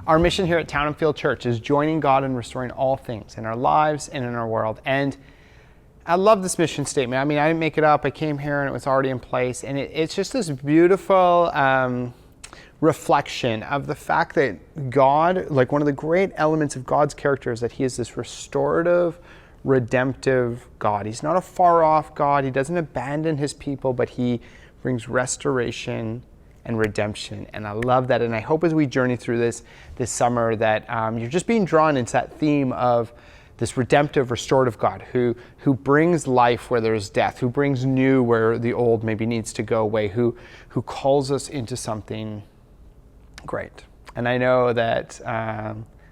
Our mission here at Town and Field Church is joining God in restoring all things in our lives and in our world. And I love this mission statement. I mean, I didn't make it up. I came here and it was already in place. And it's just this beautiful reflection of the fact that God, like one of the great elements of God's character is that he is this restorative, redemptive God. He's not a far off God. He doesn't abandon his people, but he brings restoration and redemption. And I love that. And I hope as we journey through this summer that you're just being drawn into that theme of this redemptive, restorative God who brings life where there's death, who brings new where the old maybe needs to go away, who calls us into something great. And I know that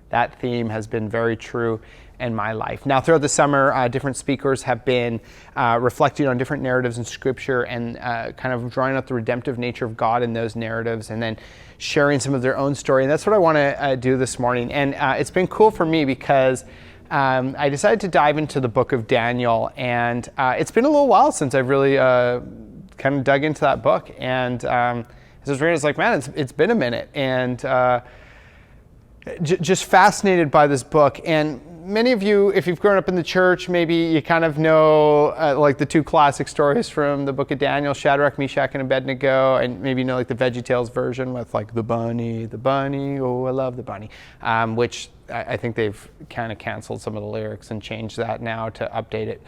that theme has been very true in my life. Now, throughout the summer, different speakers have been reflecting on different narratives in Scripture and kind of drawing out the redemptive nature of God in those narratives and then sharing some of their own story. And that's what I want to do this morning. And it's been cool for me because I decided to dive into the book of Daniel. And it's been a little while since I've really kind of dug into that book. And as I was reading, it's like, man, it's been a minute. And just fascinated by this book. And many of you, if you've grown up in the church, maybe you kind of know like the two classic stories from the book of Daniel, Shadrach, Meshach, and Abednego, and maybe you know like the VeggieTales version with like the bunny, oh, I love the bunny, which I think they've kind of canceled some of the lyrics and changed that now to update it.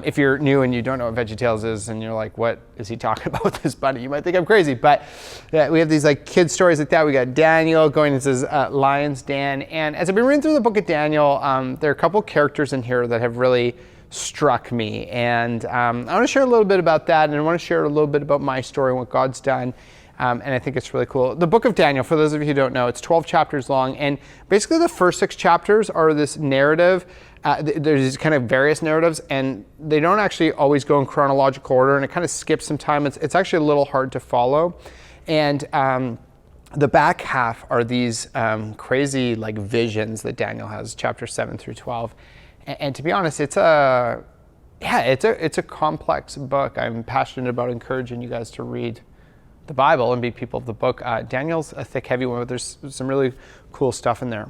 If you're new and you don't know what VeggieTales is and you're like, what is he talking about with this bunny? You might think I'm crazy, but we have these like kid stories like that. We got Daniel going into his lion's den. And as I've been reading through the book of Daniel, there are a couple characters in here that have really struck me. And I want to share a little bit about that. And I want to share a little bit about my story and what God's done. And I think it's really cool. The book of Daniel, for those of you who don't know, it's 12 chapters long. And basically the first 6 chapters are this narrative. There's these kind of various narratives, and they don't actually always go in chronological order, and it kind of skips some time. It's actually a little hard to follow. And the back half are these crazy like visions that Daniel has, chapters 7 through 12. And to be honest, it's a complex book. I'm passionate about encouraging you guys to read the Bible and be people of the book. Daniel's a thick, heavy one, but there's some really cool stuff in there.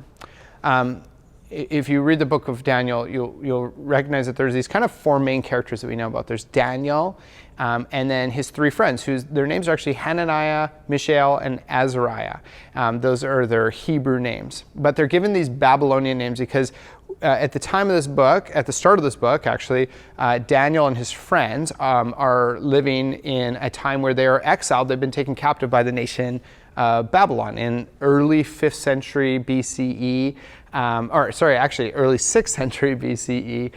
If you read the book of Daniel, you'll recognize that there's these kind of 4 main characters that we know about. There's Daniel, and then his 3 friends, their names are actually Hananiah, Mishael, and Azariah. Those are their Hebrew names. But they're given these Babylonian names because at the time of this book, at the start of this book, actually, Daniel and his friends are living in a time where they are exiled. They've been taken captive by the nation Babylon in early 5th century BCE, early 6th century BCE.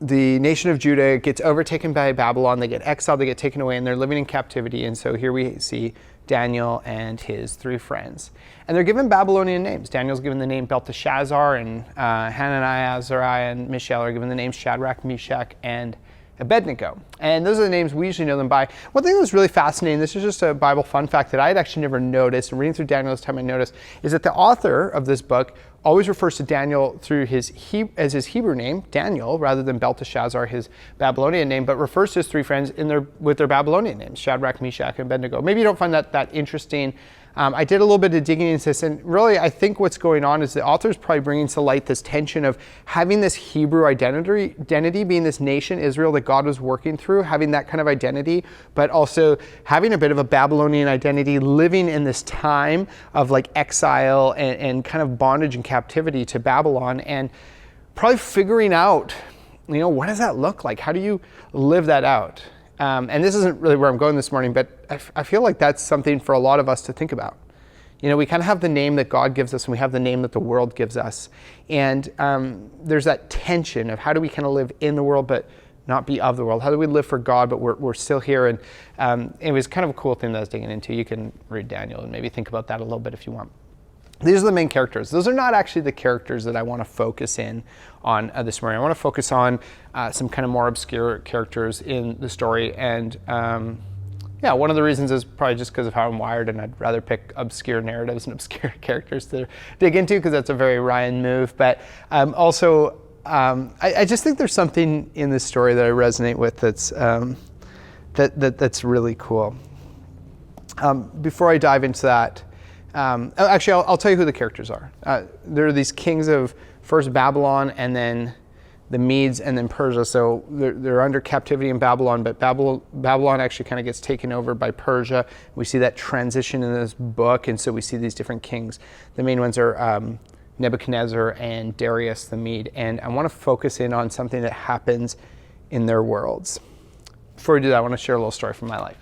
The nation of Judah gets overtaken by Babylon. They get exiled, they get taken away, and they're living in captivity. And so here we see Daniel and his 3 friends. And they're given Babylonian names. Daniel's given the name Belteshazzar, and Hananiah, Azariah, and Mishael are given the names Shadrach, Meshach, and Abednego. And those are the names we usually know them by. One thing that was really fascinating, this is just a Bible fun fact that I had actually never noticed, and reading through Daniel this time I noticed, is that the author of this book always refers to Daniel through his Hebrew name, Daniel, rather than Belteshazzar, his Babylonian name, but refers to his 3 friends with their Babylonian names, Shadrach, Meshach, and Abednego. Maybe you don't find that interesting. I did a little bit of digging into this, and really I think what's going on is the author's probably bringing to light this tension of having this Hebrew identity, being this nation, Israel, that God was working through, having that kind of identity, but also having a bit of a Babylonian identity, living in this time of like exile and kind of bondage and captivity to Babylon, and probably figuring out, what does that look like? How do you live that out? And this isn't really where I'm going this morning, but I feel like that's something for a lot of us to think about. We kind of have the name that God gives us, and we have the name that the world gives us. And there's that tension of how do we kind of live in the world, but not be of the world? How do we live for God, but we're still here? And it was kind of a cool thing that I was digging into. You can read Daniel and maybe think about that a little bit if you want. These are the main characters. Those are not actually the characters that I want to focus in on this morning. I want to focus on some kind of more obscure characters in the story. And one of the reasons is probably just because of how I'm wired, and I'd rather pick obscure narratives and obscure characters to dig into because that's a very Ryan move. But also, I just think there's something in this story that I resonate with that's really cool. Before I dive into that, Actually, I'll tell you who the characters are. There are these kings of first Babylon and then the Medes and then Persia. So they're under captivity in Babylon, but Babylon actually kind of gets taken over by Persia. We see that transition in this book, and so we see these different kings. The main ones are Nebuchadnezzar and Darius the Mede, and I want to focus in on something that happens in their worlds. Before we do that, I want to share a little story from my life.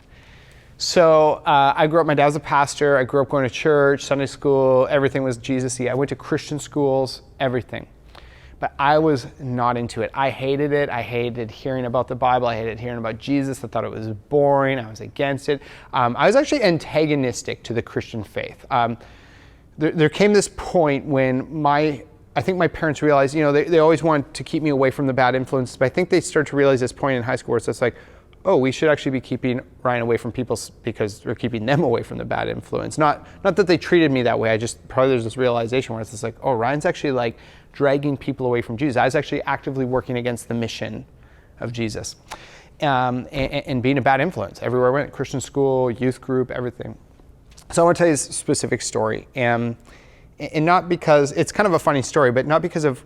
So I grew up, my dad was a pastor, I grew up going to church, Sunday school, everything was Jesus-y. I went to Christian schools, everything. But I was not into it. I hated it. I hated hearing about the Bible. I hated hearing about Jesus. I thought it was boring. I was against it. I was actually antagonistic to the Christian faith. There came this point when I think my parents realized, they always wanted to keep me away from the bad influences, but I think they started to realize this point in high school where it's just like, oh, we should actually be keeping Ryan away from people because we're keeping them away from the bad influence. Not that they treated me that way. Probably there's this realization where it's just like, oh, Ryan's actually like dragging people away from Jesus. I was actually actively working against the mission of Jesus and being a bad influence everywhere I went, Christian school, youth group, everything. So I want to tell you this specific story. And not because, it's kind of a funny story, but not because of,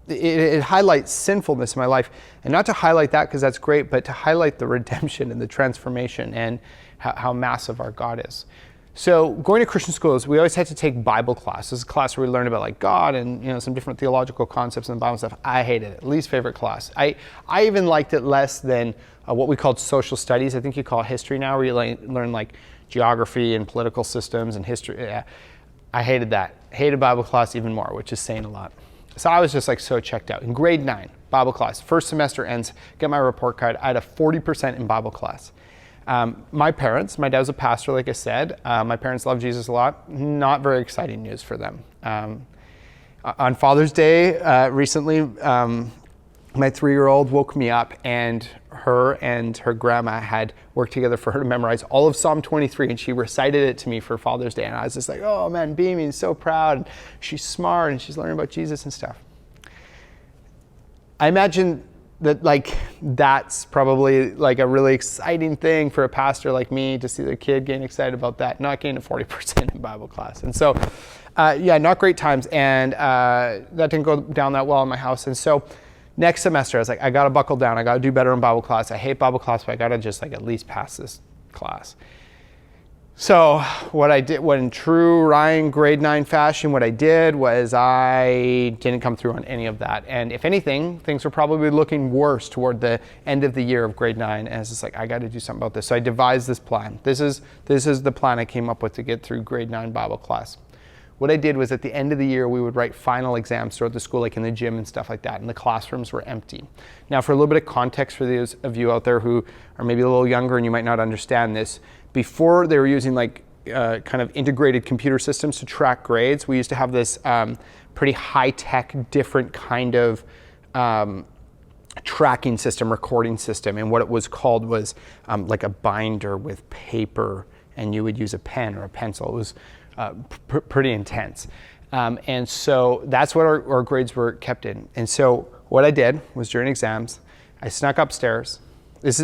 it highlights sinfulness in my life. And not to highlight that because that's great, but to highlight the redemption and the transformation and how massive our God is. So going to Christian schools, we always had to take Bible class. This is a class where we learned about like God and some different theological concepts in the Bible and stuff. I hated it. Least favorite class. I even liked it less than what we called social studies. I think you call it history now, where you learn like geography and political systems and history. Yeah. I hated that. Hated Bible class even more, which is saying a lot. So I was just like so checked out. In grade 9, Bible class, first semester ends, get my report card. I had a 40% in Bible class. My parents, my dad was a pastor, like I said. My parents love Jesus a lot. Not very exciting news for them. On Father's Day recently, my 3-year-old woke me up and her grandma had worked together for her to memorize all of Psalm 23, and she recited it to me for Father's Day. And I was just like, oh man, beaming, so proud. And she's smart and she's learning about Jesus and stuff. I imagine that that's probably like a really exciting thing for a pastor like me to see their kid getting excited about that, not getting a 40% in Bible class. And so, not great times. And that didn't go down that well in my house. And so next semester, I was like, I got to buckle down. I got to do better in Bible class. I hate Bible class, but I got to just at least pass this class. So what I did, in true Ryan grade 9 fashion, what I did was I didn't come through on any of that. And if anything, things were probably looking worse toward the end of the year of grade 9. And it's just like, I got to do something about this. So I devised this plan. This is the plan I came up with to get through grade 9 Bible class. What I did was at the end of the year, we would write final exams throughout the school, like in the gym and stuff like that, and the classrooms were empty. Now, for a little bit of context for those of you out there who are maybe a little younger and you might not understand this, before they were using kind of integrated computer systems to track grades, we used to have this pretty high-tech, different kind of tracking system, recording system, and what it was called was like a binder with paper, and you would use a pen or a pencil. It was pretty intense. And so that's what our grades were kept in. And so what I did was during exams, I snuck upstairs.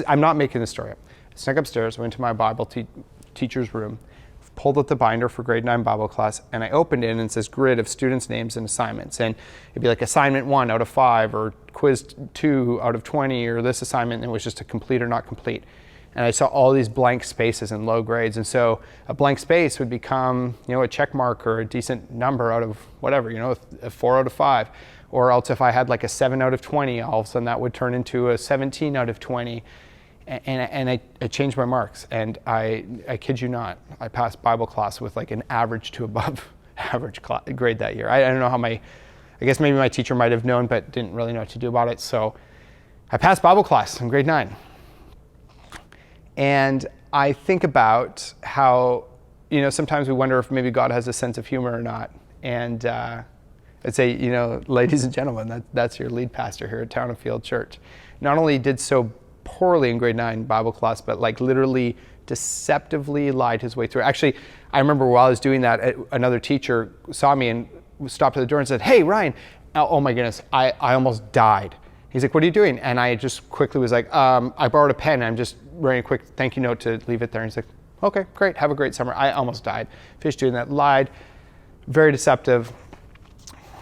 I'm not making this story up. I snuck upstairs, went to my Bible teacher's room, pulled out the binder for grade 9 Bible class, and I opened it and it says grid of students' names and assignments. And it'd be like assignment 1 out of 5 or quiz 2 out of 20 or this assignment, and it was just a complete or not complete. And I saw all these blank spaces in low grades. And so a blank space would become, a check mark or a decent number out of whatever, a 4 out of 5. Or else if I had like a 7 out of 20, all of a sudden that would turn into a 17 out of 20. And I changed my marks. And I kid you not, I passed Bible class with like an average to above average grade that year. I don't know I guess maybe my teacher might have known, but didn't really know what to do about it. So I passed Bible class in grade 9. And I think about how, sometimes we wonder if maybe God has a sense of humor or not. And I'd say, ladies and gentlemen, that's your lead pastor here at Town and Field Church. Not only did so poorly in grade 9 Bible class, but literally deceptively lied his way through. Actually, I remember while I was doing that, another teacher saw me and stopped at the door and said, "Hey, Ryan." Oh my goodness, I almost died. He's like, "What are you doing?" And I just quickly was like, "I borrowed a pen. I'm just writing a quick thank you note to leave it there." And he's like, Okay, great. Have a great summer. I almost died. Fish doing that. Lied. Very deceptive.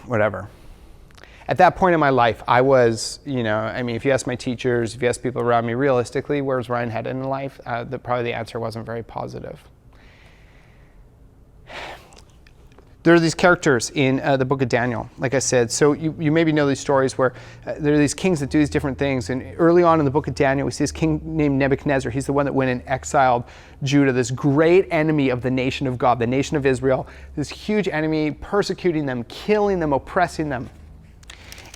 Whatever. At that point in my life, I was, if you ask my teachers, if you ask people around me, realistically, where's Ryan headed in life? Probably the answer wasn't very positive. There are these characters in the book of Daniel, like I said. So you maybe know these stories where there are these kings that do these different things. And early on in the book of Daniel, we see this king named Nebuchadnezzar. He's the one that went and exiled Judah, this great enemy of the nation of God, the nation of Israel, this huge enemy, persecuting them, killing them, oppressing them.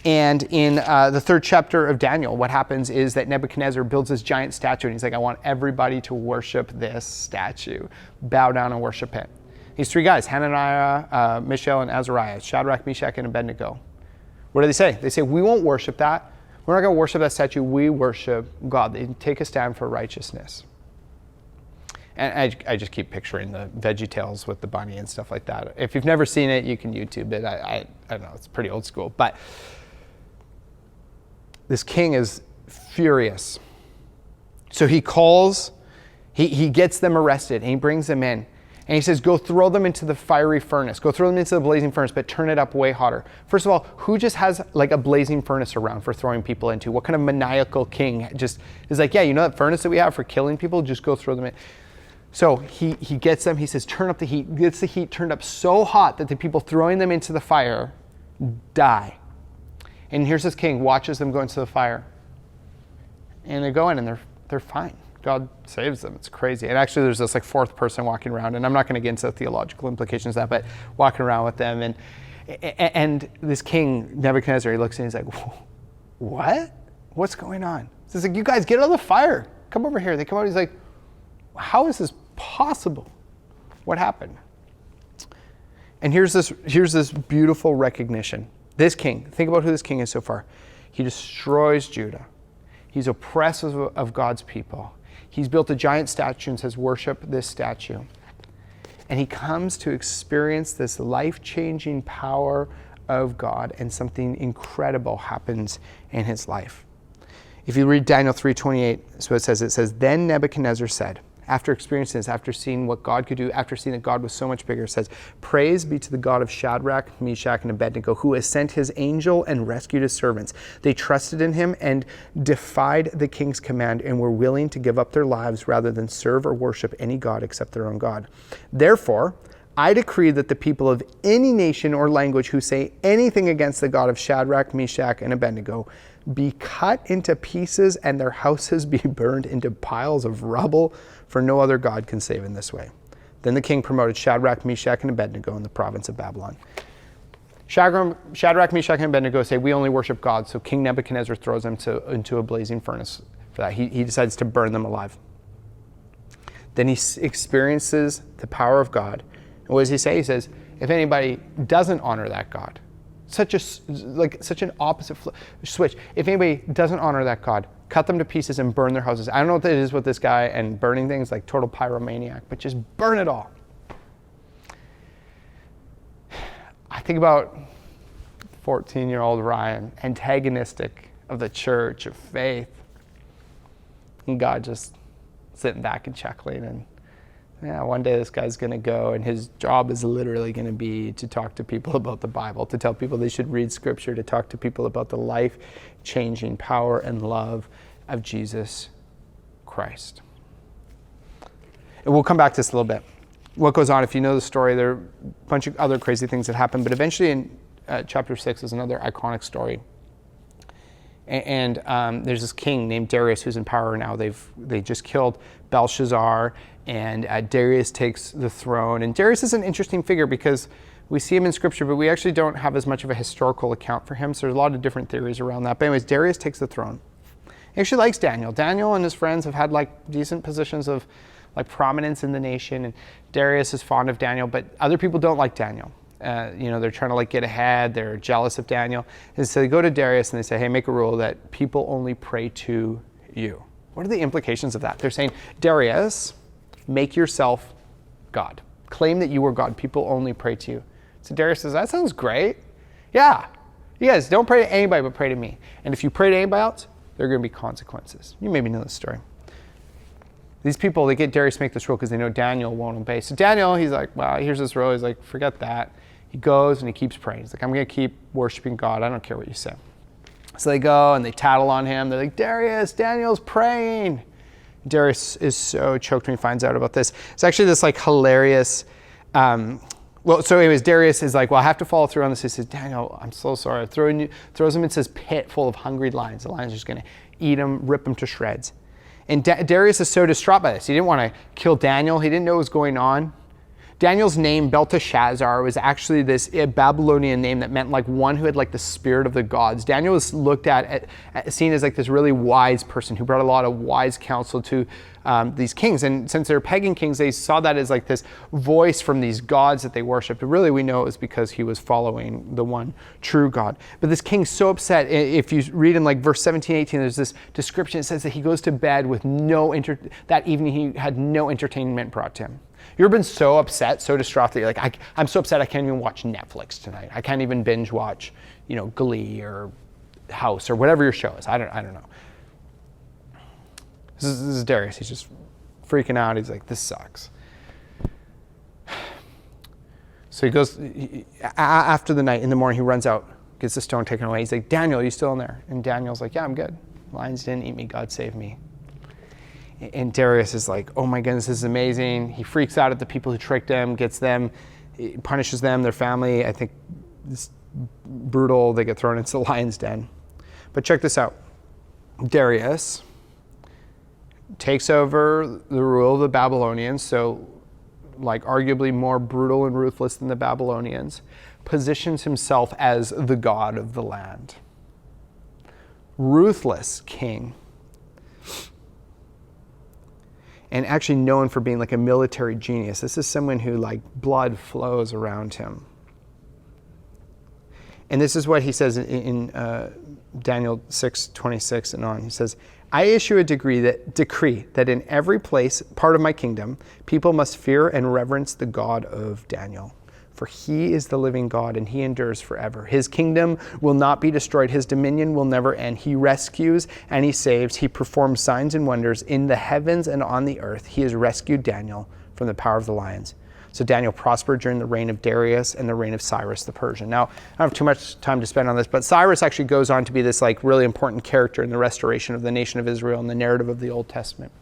And in the 3rd chapter of Daniel, what happens is that Nebuchadnezzar builds this giant statue, and he's like, I want everybody to worship this statue, bow down and worship it. These 3 guys, Hananiah, Mishael, and Azariah, Shadrach, Meshach, and Abednego. What do they say? They say, we won't worship that. We're not going to worship that statue. We worship God. They take a stand for righteousness. And I just keep picturing the VeggieTales with the bunny and stuff like that. If you've never seen it, you can YouTube it. I don't know. It's pretty old school. But this king is furious. So he calls, he gets them arrested, and he brings them in. And he says, go throw them into the fiery furnace. Go throw them into the blazing furnace, but turn it up way hotter. First of all, who just has like a blazing furnace around for throwing people into? What kind of maniacal king just is like, yeah, you know that furnace that we have for killing people? Just go throw them in. So he gets them, he says, turn up the heat. Gets the heat turned up so hot that the people throwing them into the fire die. And here's this king, watches them go into the fire. And they go in and they're fine. God saves them. It's crazy. And actually there's this like 4th person walking around, and I'm not going to get into the theological implications of that, but walking around with them. And this king, Nebuchadnezzar, he looks and he's like, what? What's going on? He's like, you guys get out of the fire. Come over here. They come out. He's like, how is this possible? What happened? And here's this beautiful recognition. This king, think about who this king is so far. He destroys Judah. He's oppressive of God's people. He's built a giant statue and says, worship this statue. And he comes to experience this life-changing power of God, and something incredible happens in his life. If you read Daniel 3:28, that's what it says, then Nebuchadnezzar said, after experiencing this, after seeing what God could do, after seeing that God was so much bigger, it says, praise be to the God of Shadrach, Meshach, and Abednego, who has sent his angel and rescued his servants. They trusted in him and defied the king's command and were willing to give up their lives rather than serve or worship any god except their own God. Therefore, I decree that the people of any nation or language who say anything against the God of Shadrach, Meshach, and Abednego be cut into pieces and their houses be burned into piles of rubble, for no other God can save in this way. Then the king promoted Shadrach, Meshach, and Abednego in the province of Babylon. Shadrach, Meshach, and Abednego say, we only worship God. So King Nebuchadnezzar throws them into a blazing furnace for that. He decides to burn them alive. Then he experiences the power of God. And what does he say? He says, if anybody doesn't honor that God, such an opposite switch. If anybody doesn't honor that God, cut them to pieces and burn their houses. I don't know what that is with this guy and burning things, like total pyromaniac, but just burn it all. I think about 14-year-old Ryan, antagonistic of the church, of faith, and God just sitting back and chuckling, and yeah, one day this guy's going to go, and his job is literally going to be to talk to people about the Bible, to tell people they should read Scripture, to talk to people about the life-changing power and love of Jesus Christ. And we'll come back to this a little bit. What goes on, if you know the story, there are a bunch of other crazy things that happen, but eventually in chapter 6 is another iconic story. And there's this king named Darius who's in power now. They just killed Belshazzar, and Darius takes the throne. And Darius is an interesting figure because we see him in Scripture, but we actually don't have as much of a historical account for him. So there's a lot of different theories around that. But anyways, Darius takes the throne. He actually likes Daniel. Daniel and his friends have had like decent positions of like prominence in the nation, and Darius is fond of Daniel, but other people don't like Daniel. They're trying to like get ahead. They're jealous of Daniel. And so they go to Darius and they say, hey, make a rule that people only pray to you. What are the implications of that? They're saying, Darius, make yourself God. Claim that you are God. People only pray to you. So Darius says, that sounds great. Yeah. You guys, don't pray to anybody but pray to me. And if you pray to anybody else, there are going to be consequences. You maybe know this story. These people, they get Darius to make this rule because they know Daniel won't obey. So Daniel, he's like, well, here's this rule. He's like, forget that. He goes and he keeps praying. He's like, I'm going to keep worshiping God. I don't care what you say. So they go and they tattle on him. They're like, Darius, Daniel's praying. Darius is so choked when he finds out about this. It's actually this like hilarious, so anyways, Darius is like, well, I have to follow through on this. He says, Daniel, I'm so sorry. Throws him into this pit full of hungry lions. The lions are just going to eat him, rip him to shreds. And Darius is so distraught by this. He didn't want to kill Daniel. He didn't know what was going on. Daniel's name, Belteshazzar, was actually this Babylonian name that meant like one who had like the spirit of the gods. Daniel was looked at seen as like this really wise person who brought a lot of wise counsel to these kings. And since they're pagan kings, they saw that as like this voice from these gods that they worshipped. But really, we know it was because he was following the one true God. But this king's so upset. If you read in like verse 17, 18, there's this description. It says that he goes to bed with that evening he had no entertainment brought to him. You ever been so upset, so distraught that you're like, I'm so upset I can't even watch Netflix tonight. I can't even binge watch, Glee or House or whatever your show is. I don't know. This is Darius. He's just freaking out. He's like, this sucks. So he goes, after the night, in the morning, he runs out, gets the stone taken away. He's like, Daniel, are you still in there? And Daniel's like, yeah, I'm good. Lions didn't eat me. God saved me. And Darius is like, oh my goodness, this is amazing. He freaks out at the people who tricked him, gets them, punishes them, their family. I think it's brutal. They get thrown into the lion's den. But check this out. Darius takes over the rule of the Babylonians, so like arguably more brutal and ruthless than the Babylonians, positions himself as the god of the land. Ruthless king. And actually known for being like a military genius. This is someone who like blood flows around him. And this is what he says in Daniel 6:26 and on. He says, I issue a decree that in every part of my kingdom, people must fear and reverence the God of Daniel. For he is the living God and he endures forever. His kingdom will not be destroyed. His dominion will never end. He rescues and he saves. He performs signs and wonders in the heavens and on the earth. He has rescued Daniel from the power of the lions. So Daniel prospered during the reign of Darius and the reign of Cyrus the Persian. Now, I don't have too much time to spend on this, but Cyrus actually goes on to be this like really important character in the restoration of the nation of Israel and the narrative of the Old Testament.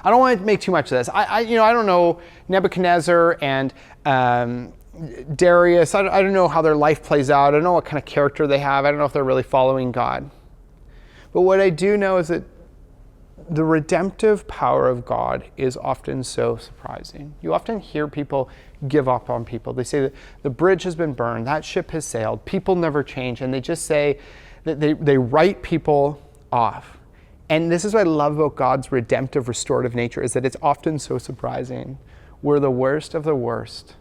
I don't want to make too much of this. I don't know Nebuchadnezzar and Darius. I don't know how their life plays out. I don't know what kind of character they have. I don't know if they're really following God. But what I do know is that the redemptive power of God is often so surprising. You often hear people give up on people. They say that the bridge has been burned, that ship has sailed, people never change, and they just say that they write people off. And this is what I love about God's redemptive, restorative nature, is that it's often so surprising, where the worst of the worst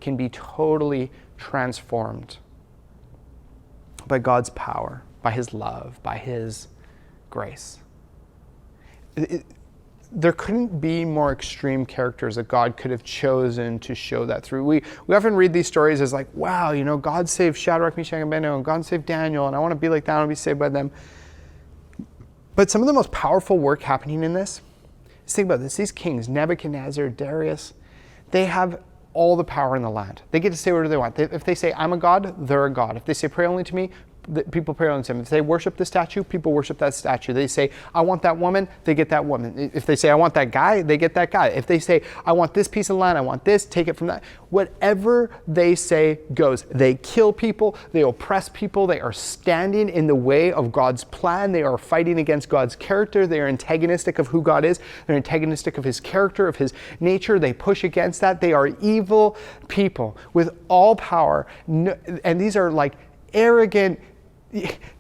can be totally transformed by God's power, by his love, by his grace. There couldn't be more extreme characters that God could have chosen to show that through. We often read these stories as like, wow, God saved Shadrach, Meshach, and Abednego, and God saved Daniel, and I want to be like that, I want to be saved by them. But some of the most powerful work happening in this, just think about this, these kings, Nebuchadnezzar, Darius, they have all the power in the land. They get to say whatever they want. If they say, I'm a god, they're a god. If they say, pray only to me, people pray only to him. If they worship the statue, people worship that statue. They say, I want that woman, they get that woman. If they say, I want that guy, they get that guy. If they say, I want this piece of land, I want this, take it from that. Whatever they say goes. They kill people, they oppress people, they are standing in the way of God's plan, they are fighting against God's character, they are antagonistic of who God is, they're antagonistic of his character, of his nature, they push against that. They are evil people with all power, and these are like arrogant,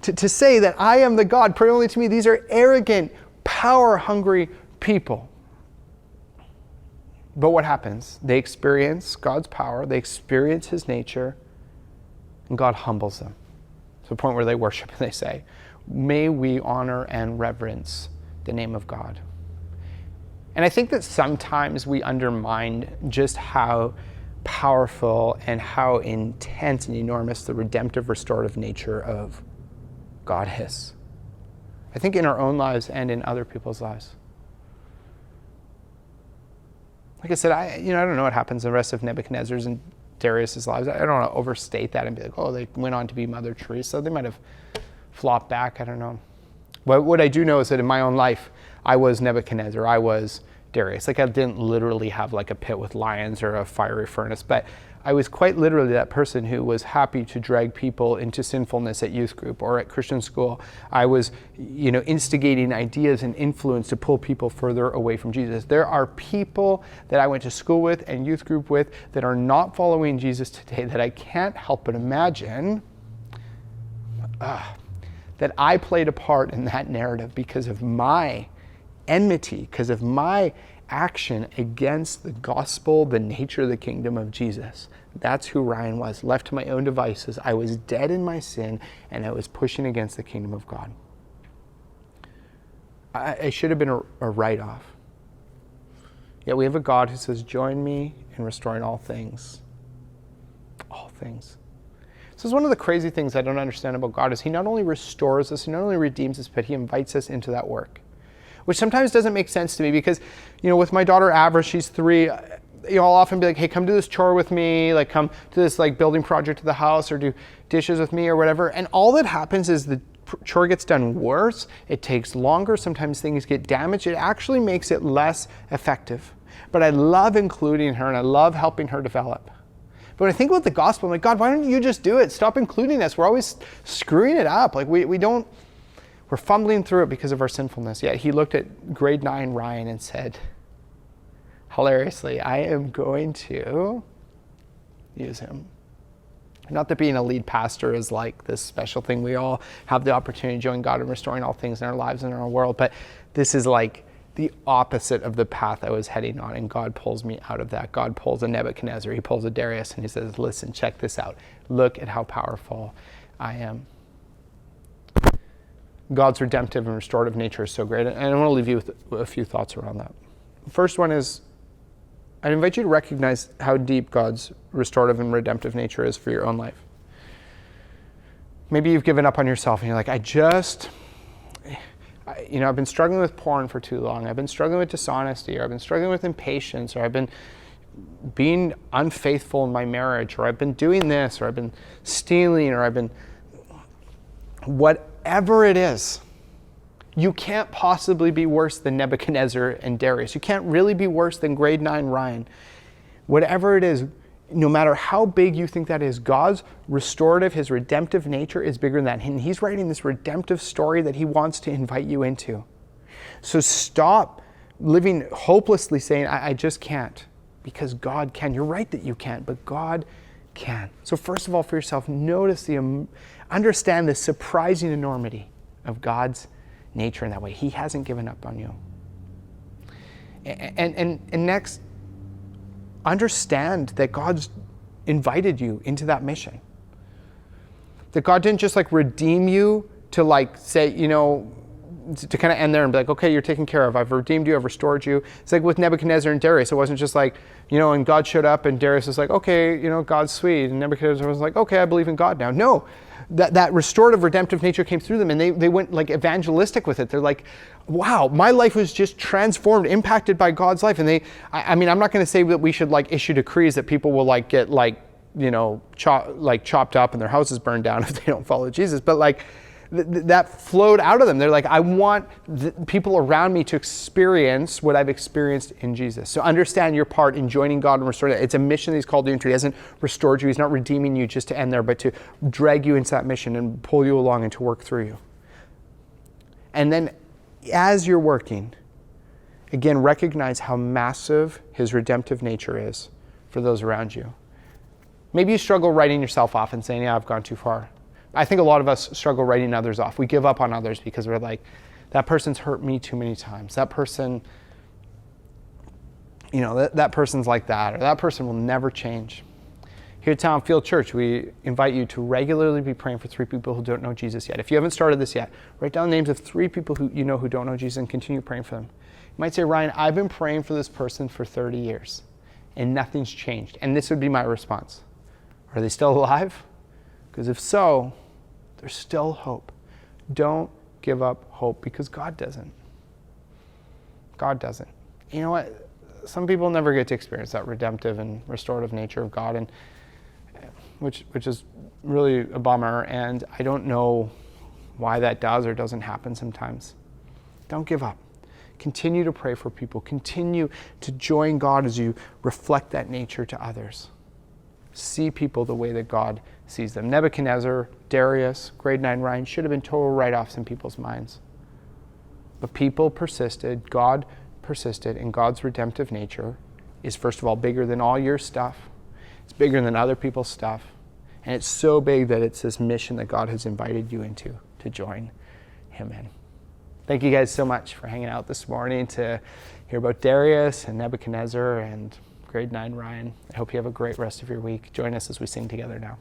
to say that I am the God, pray only to me, these are arrogant, power-hungry people. But what happens? They experience God's power, they experience his nature, and God humbles them to the point where they worship and they say, may we honor and reverence the name of God. And I think that sometimes we undermine just how powerful and how intense and enormous the redemptive, restorative nature of God is. I think in our own lives and in other people's lives. Like I said, I don't know what happens in the rest of Nebuchadnezzar's and Darius's lives. I don't want to overstate that and be like, oh, they went on to be Mother Teresa. They might have flopped back. I don't know. But what I do know is that in my own life, I was Nebuchadnezzar. I was Darius. Like I didn't literally have like a pit with lions or a fiery furnace, but I was quite literally that person who was happy to drag people into sinfulness at youth group or at Christian school. I was, instigating ideas and influence to pull people further away from Jesus. There are people that I went to school with and youth group with that are not following Jesus today that I can't help but imagine that I played a part in that narrative because of my enmity, because of my action against the gospel, the nature of the kingdom of Jesus. That's who Ryan was. Left to my own devices, I was dead in my sin and I was pushing against the kingdom of God. I should have been a write-off. Yet we have a God who says, join me in restoring all things. All things. So it's one of the crazy things I don't understand about God is he not only restores us, he not only redeems us, but he invites us into that work. Which sometimes doesn't make sense to me because, with my daughter Avra, she's 3, I'll often be like, hey, come do this chore with me, like come to this like building project at the house or do dishes with me or whatever. And all that happens is the chore gets done worse, it takes longer, sometimes things get damaged, it actually makes it less effective. But I love including her and I love helping her develop. But when I think about the gospel, I'm like, God, why don't you just do it? Stop including us. We're always screwing it up. Like we're fumbling through it because of our sinfulness. Yet he looked at grade 9 Ryan and said, hilariously, I am going to use him. Not that being a lead pastor is like this special thing. We all have the opportunity to join God in restoring all things in our lives and in our world. But this is like the opposite of the path I was heading on. And God pulls me out of that. God pulls a Nebuchadnezzar. He pulls a Darius and he says, listen, check this out. Look at how powerful I am. God's redemptive and restorative nature is so great. And I want to leave you with a few thoughts around that. First one is, I'd invite you to recognize how deep God's restorative and redemptive nature is for your own life. Maybe you've given up on yourself and you're like, I've been struggling with porn for too long. I've been struggling with dishonesty, or I've been struggling with impatience, or I've been being unfaithful in my marriage, or I've been doing this, or I've been stealing, or I've been... Whatever it is, you can't possibly be worse than Nebuchadnezzar and Darius. You can't really be worse than grade 9 Ryan. Whatever it is, no matter how big you think that is, God's restorative, his redemptive nature is bigger than that. And he's writing this redemptive story that he wants to invite you into. So stop living hopelessly saying, I just can't, because God can. You're right that you can't, but God can. So first of all, for yourself, understand the surprising enormity of God's nature in that way. He hasn't given up on you. And next, understand that God's invited you into that mission. That God didn't just like redeem you to like say, to kind of end there and be like, okay, you're taken care of. I've redeemed you. I've restored you. It's like with Nebuchadnezzar and Darius. It wasn't just like, and God showed up and Darius was like, okay, God's sweet. And Nebuchadnezzar was like, okay, I believe in God now. No, that restorative, redemptive nature came through them and they went like evangelistic with it. They're like, wow, my life was just transformed, impacted by God's life. And I'm not going to say that we should like issue decrees that people will like get like, chopped up and their houses burned down if they don't follow Jesus. But like, that flowed out of them. They're like, I want people around me to experience what I've experienced in Jesus. So understand your part in joining God and restoring it. It's a mission that he's called you into. He hasn't restored you. He's not redeeming you just to end there, but to drag you into that mission and pull you along and to work through you. And then as you're working, again, recognize how massive his redemptive nature is for those around you. Maybe you struggle writing yourself off and saying, yeah, I've gone too far. I think a lot of us struggle writing others off. We give up on others because we're like, that person's hurt me too many times. That person, that person's like that, or that person will never change. Here at Town Field Church, we invite you to regularly be praying for 3 people who don't know Jesus yet. If you haven't started this yet, write down the names of 3 people who who don't know Jesus and continue praying for them. You might say, Ryan, I've been praying for this person for 30 years and nothing's changed. And this would be my response. Are they still alive? Because if so, there's still hope. Don't give up hope because God doesn't. God doesn't. You know what? some people never get to experience that redemptive and restorative nature of God, and which is really a bummer. And I don't know why that does or doesn't happen sometimes. Don't give up. Continue to pray for people. Continue to join God as you reflect that nature to others. See people the way that God sees them. Nebuchadnezzar, Darius, grade 9 Ryan should have been total write-offs in people's minds. But people persisted, God persisted, and God's redemptive nature is, first of all, bigger than all your stuff. It's bigger than other people's stuff. And it's so big that it's this mission that God has invited you into to join him in. Thank you guys so much for hanging out this morning to hear about Darius and Nebuchadnezzar and grade 9 Ryan. I hope you have a great rest of your week. Join us as we sing together now.